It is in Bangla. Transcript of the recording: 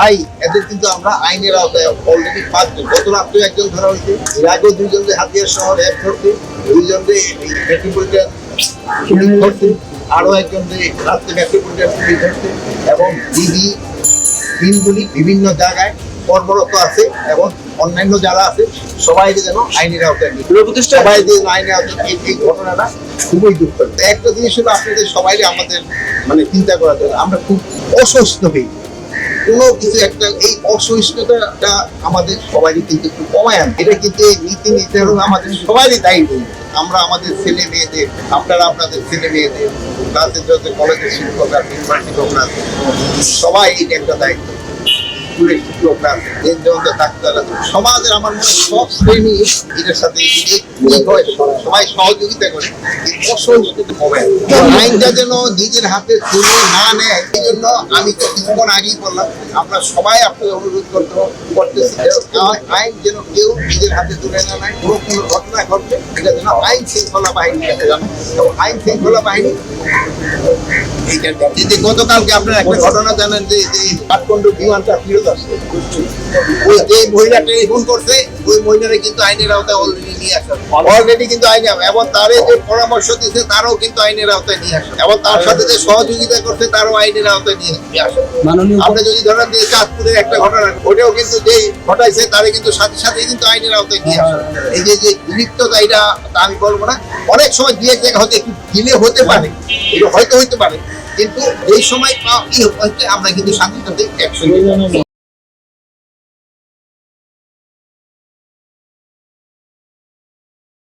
তাই এদের কিন্তু আমরা আইনের আওতায় অলরেডি 5 জন, গত রাত্রে একজন ধরা হয়েছে, এর আগেও 2 জনকে হাতিয়ার সহ র্যাব ধরছে, 2 জনকে মেট্রোপলিটন পুলিশ ধরছে, আরো একজনকে রাত্রে মেট্রোপলিটন পুলিশ ধরছে, এবং ডিবি টিমগুলি বিভিন্ন জায়গায় কর্মরত আছে, এবং অন্যান্য যারা আছে সবাই যেন আইনের আওতায় নিয়ে সবাই যে আইনের আওতায় এই ঘটনাটা খুবই দুঃখজনক। একটা জিনিস হলো আপনাদের সবাই আমাদের মানে চিন্তা করা যায়, আমরা খুব অসুস্থ হই কোনো কিছু একটা, এই অসহিষ্ণুতাটা আমাদের সবারই কিন্তু একটু কমায় আনবে। এটা কিন্তু এই নীতি নির্ধারণ আমাদের সবারই দায়িত্ব। আমরা আমাদের ছেলে মেয়েদের, আপনারা আপনাদের ছেলে মেয়েদের, ক্লাসের যত কলেজের শিক্ষকরা, শিক্ষকরা আছে, সবাই এটা একটা দায়িত্ব। স্কুলের শিক্ষকরা ডাক্তাররা, সমাজের আমার মনে সব শ্রেণী এটার সাথে সবাই সহযোগিতা করে এই অসহিষ্ণুতা কমায়। আইনটা যেন নিজের হাতে তুলে না নেয়, এই জন্য আমি তো কিছুক্ষণ আগেই বললাম, আমরা সবাই আপনাদের অনুরোধ করতেছি আইন যেন কেউ নিজের হাতে তুলে না নেয়। কোনো ঘটনা ঘটবে এটা যেন আইন শৃঙ্খলা বাহিনীর কাছে জানো, এবং আইন শৃঙ্খলা বাহিনী গতকালকে আপনারা একটা ঘটনা জানেন যে কাঠমান্ডু বিমানটা ফেরত আসছে, ওই যে মহিলা টেলিফোন করছে ওই মহিলারা কিন্তু আইনের আওতায় অলরেডি নিয়ে আসা, অলরেডি কিন্তু আইনে, এবং তারে যে পরামর্শ দিচ্ছে তারও কিন্তু আইনের আওতায় নিয়ে আসা, এবং তার সাথে যে সহযোগিতা করছে তারও আইনের আওতায় নিয়ে আসা। আপনি যদি ধরেন যে চাঁদপুরের একটা ঘটনা, ওটাও কিন্তু যে ঘটাইছে তারে কিন্তু সাথে সাথে কিন্তু আইনের আওতায় নিয়ে আসা। এই যে লিপ্ততা, এটা আমি বলবো না, অনেক সময় দিয়ে জায়গা হয়তো একটু ডিলে হতে পারে, এটা হয়তো হইতে পারে, কিন্তু এই সময় আমরা কিন্তু সাথে সাথে অ্যাকশন